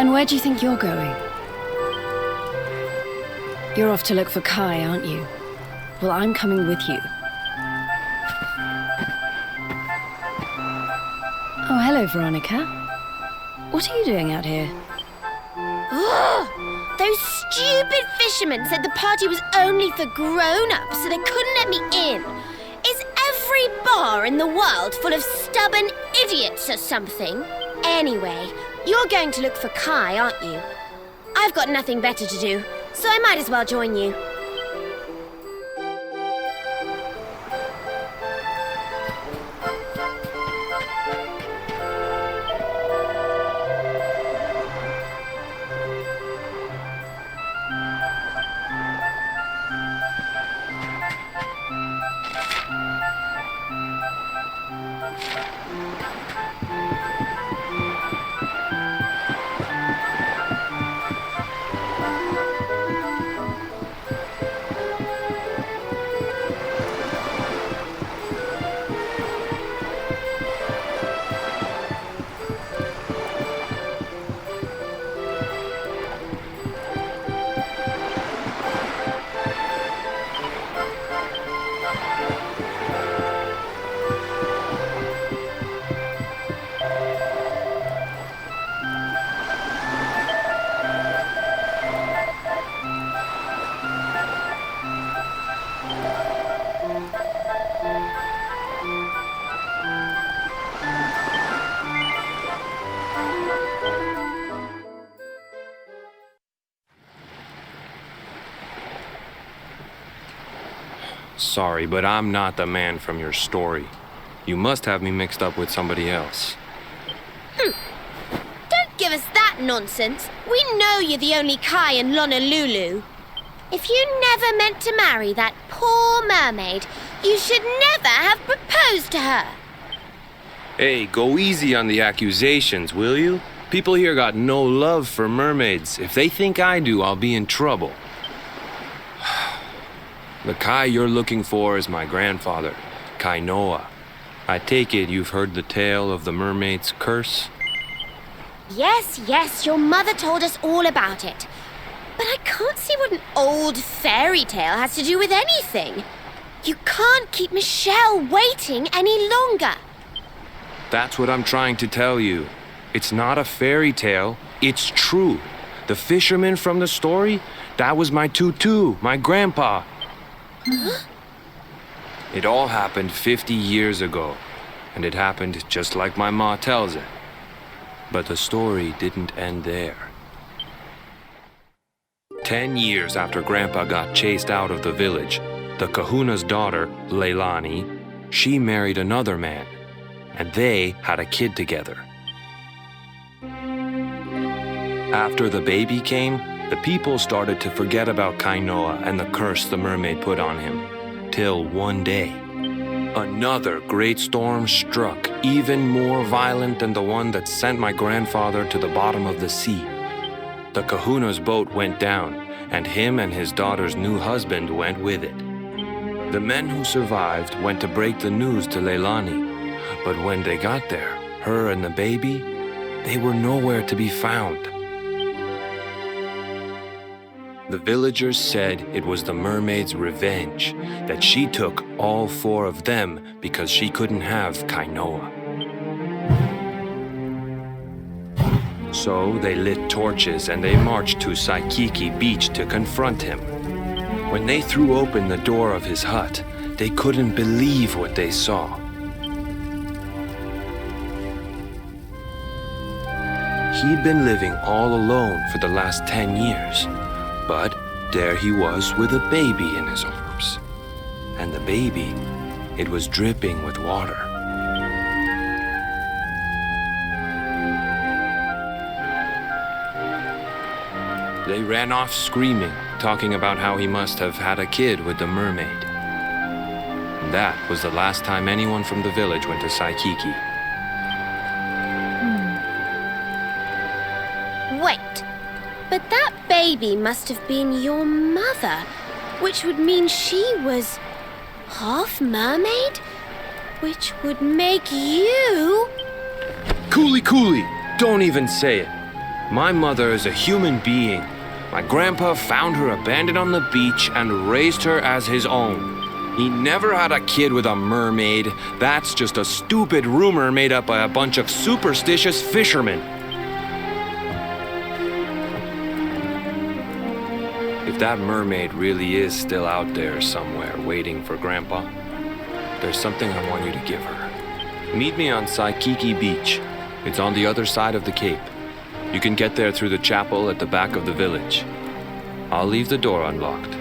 And where do you think you're going? You're off to look for Kai, aren't you? Well, I'm coming with you. Oh, hello, Veronica. What are you doing out here? Ugh! Those stupid fishermen said the party was only for grown-ups, so they couldn't let me in. Is every bar in the world full of stubborn idiots or something? Anyway, you're going to look for Kai, aren't you? I've got nothing better to do, so I might as well join you. Sorry, but I'm not the man from your story. You must have me mixed up with somebody else. Don't give us that nonsense. We know you're the only Kai in Honolulu. If you never meant to marry that poor mermaid, you should never have proposed to her. Hey, go easy on the accusations, will you? People here got no love for mermaids. If they think I do, I'll be in trouble. The Kai you're looking for is my grandfather, Kainoa. I take it you've heard the tale of the mermaid's curse? Yes, your mother told us all about it. But I can't see what an old fairy tale has to do with anything. You can't keep Michelle waiting any longer. That's what I'm trying to tell you. It's not a fairy tale, it's true. The fisherman from the story, that was my tutu, my grandpa. Huh? It all happened 50 years ago, and it happened just like my ma tells it. But the story didn't end there. 10 years after Grandpa got chased out of the village, the kahuna's daughter, Leilani, she married another man, and they had a kid together. After the baby came, the people started to forget about Kainoa and the curse the mermaid put on him. Till one day, another great storm struck, even more violent than the one that sent my grandfather to the bottom of the sea. The kahuna's boat went down, and him and his daughter's new husband went with it. The men who survived went to break the news to Leilani, but when they got there, her and the baby, they were nowhere to be found. The villagers said it was the mermaid's revenge, that she took all 4 of them because she couldn't have Kainoa. So they lit torches and they marched to Saikiki Beach to confront him. When they threw open the door of his hut, they couldn't believe what they saw. He'd been living all alone for the last 10 years. But there he was with a baby in his arms. And the baby, it was dripping with water. They ran off screaming, talking about how he must have had a kid with the mermaid. And that was the last time anyone from the village went to Saikiki. Wait, but that baby must have been your mother, which would mean she was half mermaid, which would make you... Cooley, don't even say it. My mother is a human being. My grandpa found her abandoned on the beach and raised her as his own. He never had a kid with a mermaid. That's just a stupid rumor made up by a bunch of superstitious fishermen. If that mermaid really is still out there somewhere waiting for Grandpa, there's something I want you to give her. Meet me on Saikiki Beach. It's on the other side of the cape. You can get there through the chapel at the back of the village. I'll leave the door unlocked.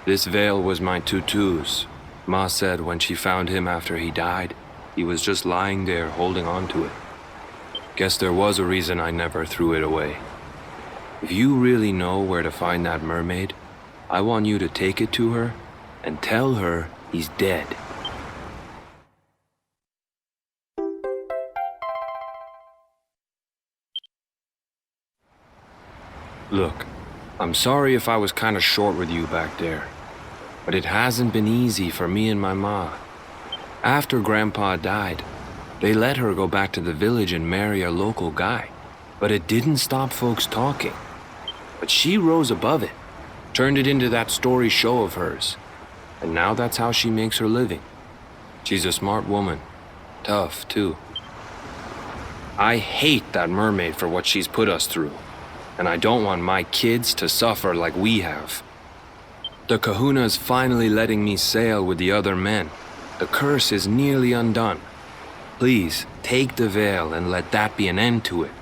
This veil was my tutu's. Ma said when she found him after he died, he was just lying there holding on to it. Guess there was a reason I never threw it away. If you really know where to find that mermaid, I want you to take it to her and tell her he's dead. Look, I'm sorry if I was kinda short with you back there, but it hasn't been easy for me and my ma. After Grandpa died, they let her go back to the village and marry a local guy, but it didn't stop folks talking. But she rose above it, turned it into that story show of hers, and now that's how she makes her living. She's a smart woman, tough too. I hate that mermaid for what she's put us through, and I don't want my kids to suffer like we have. The kahuna's finally letting me sail with the other men. The curse is nearly undone. Please, take the veil and let that be an end to it.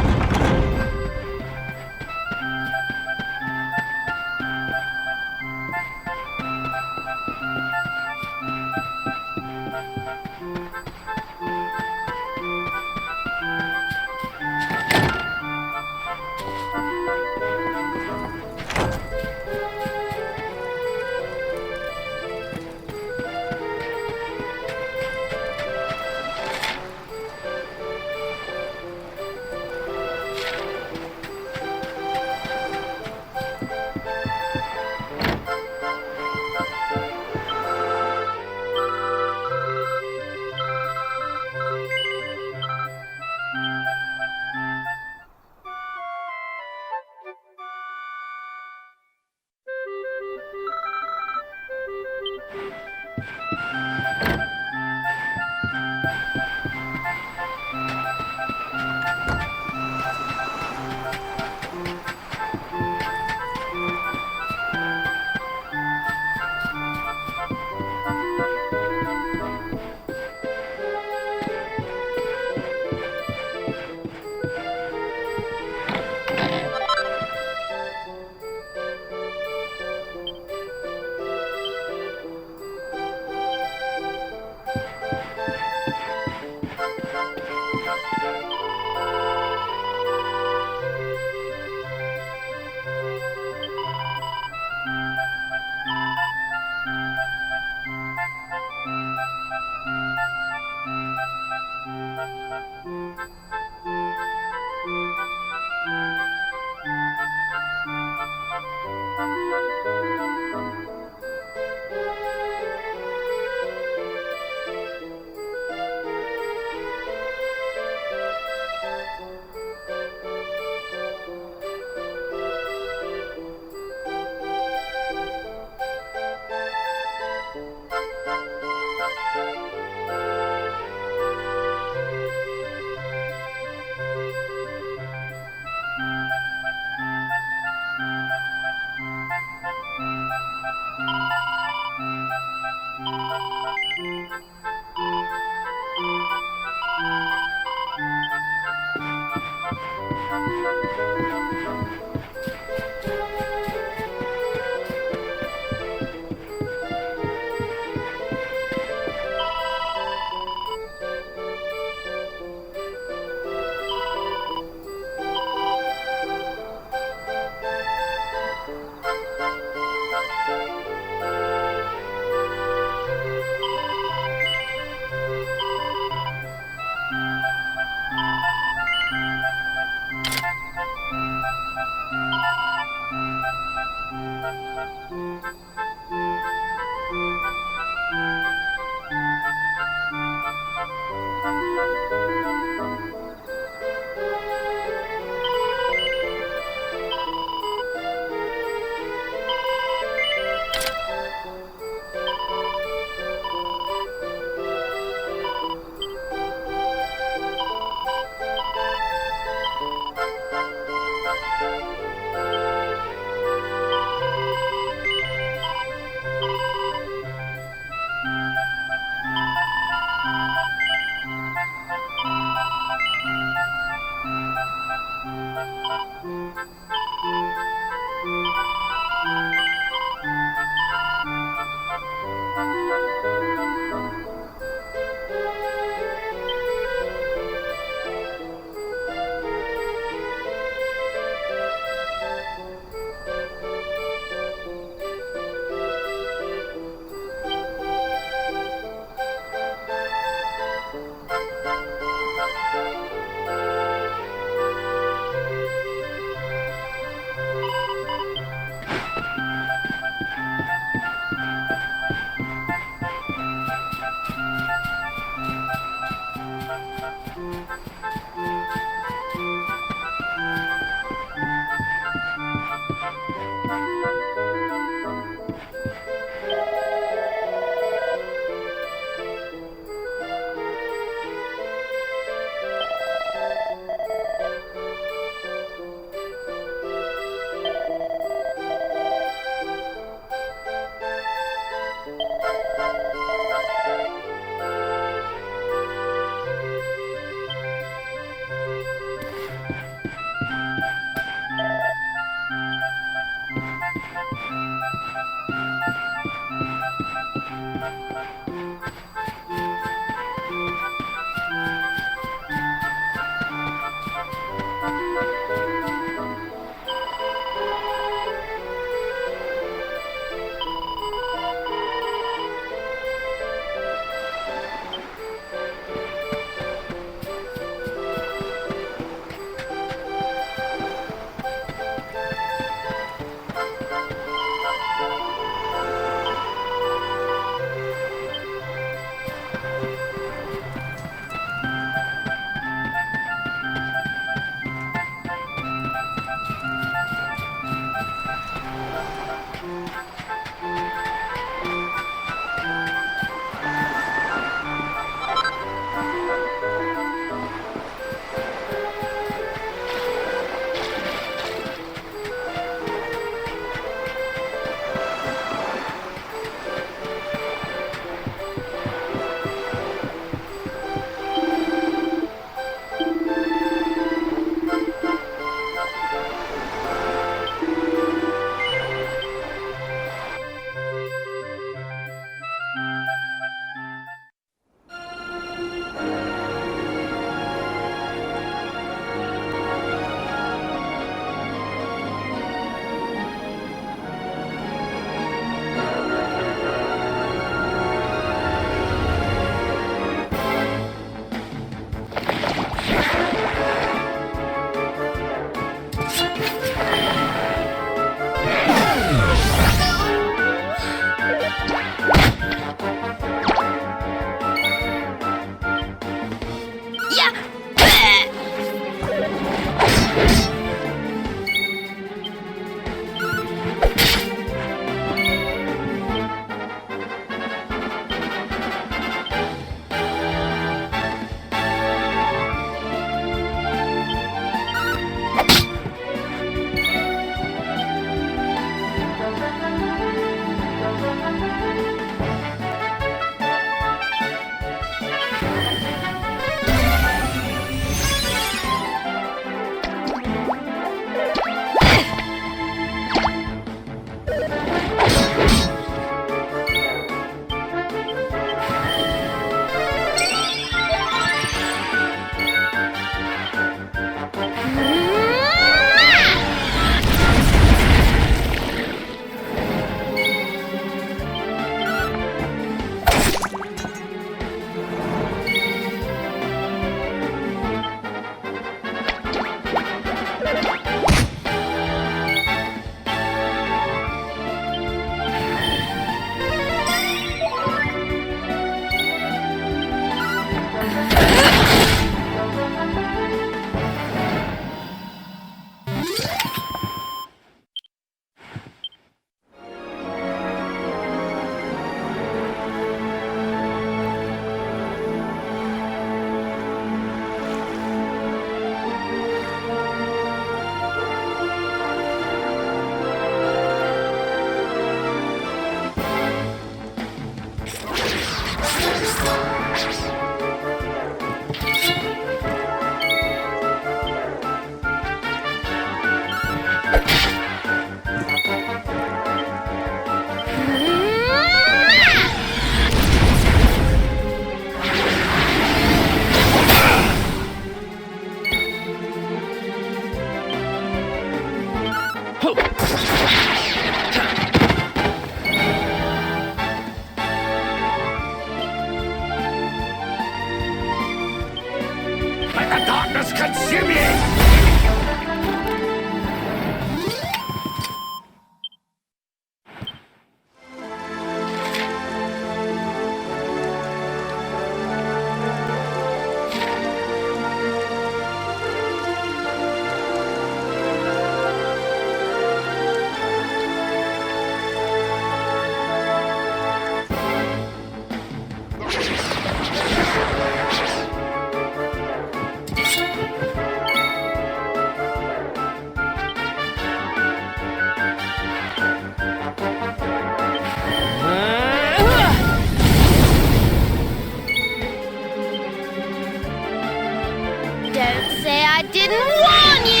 didn't warn you!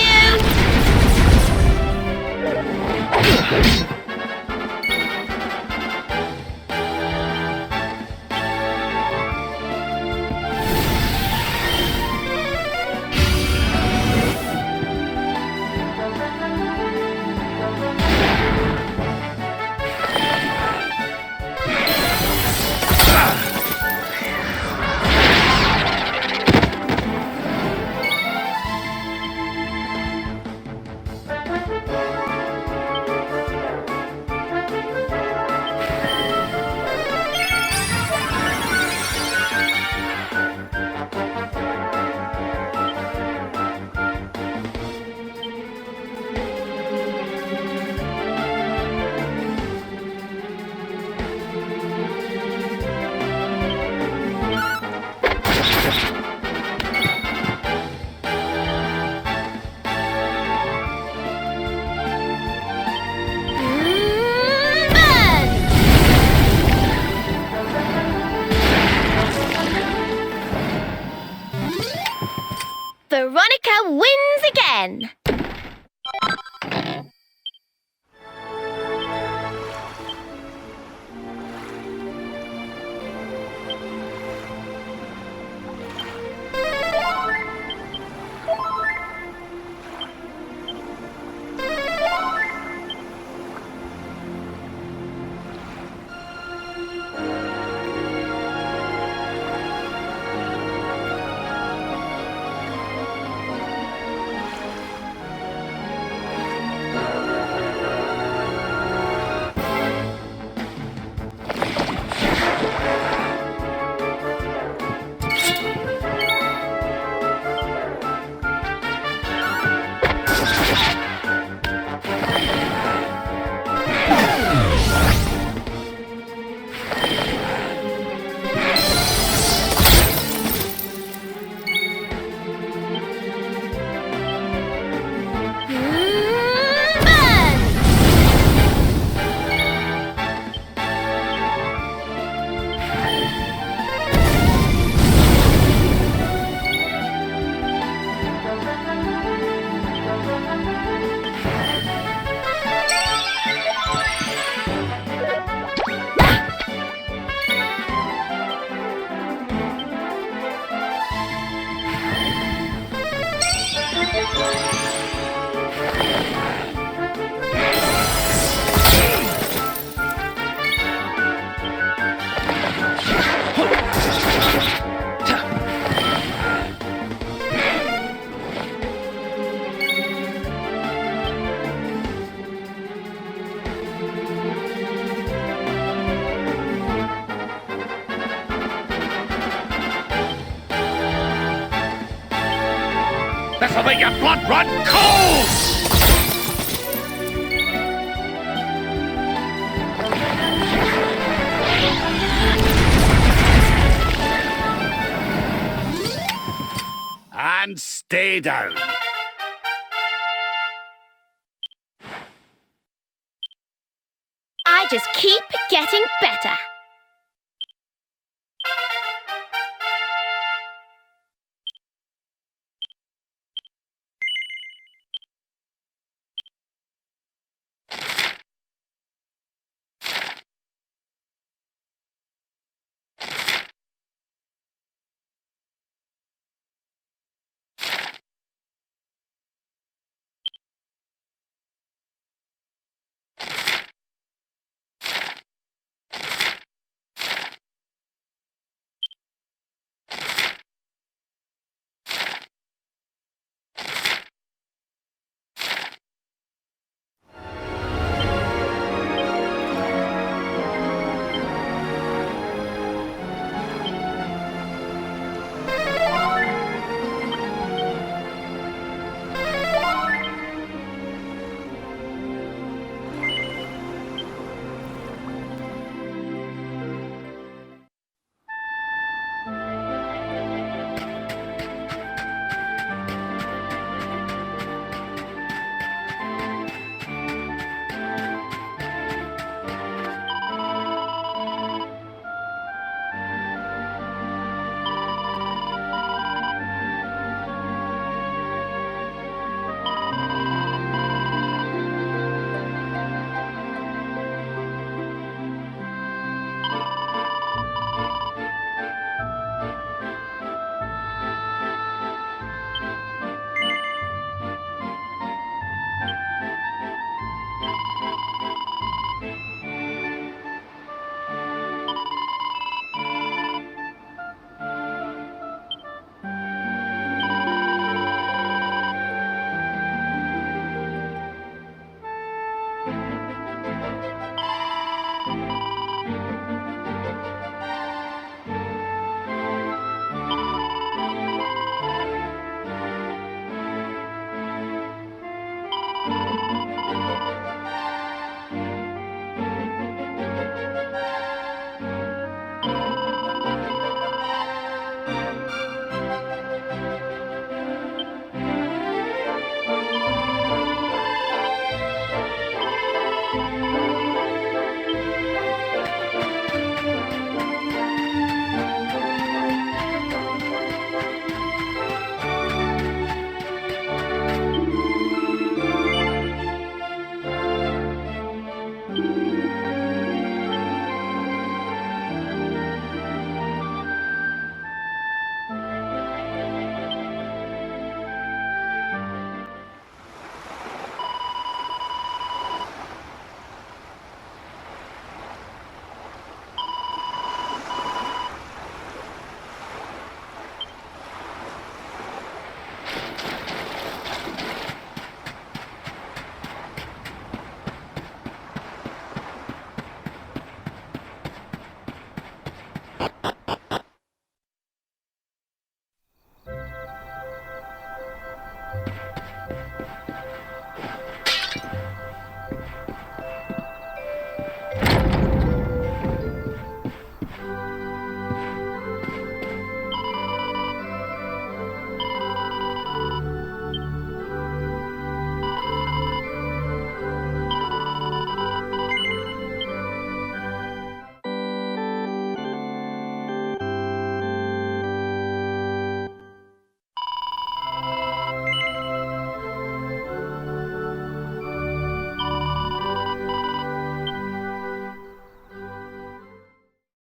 Veronica wins again! This'll make your blood run cold! And stay down. I just keep getting better.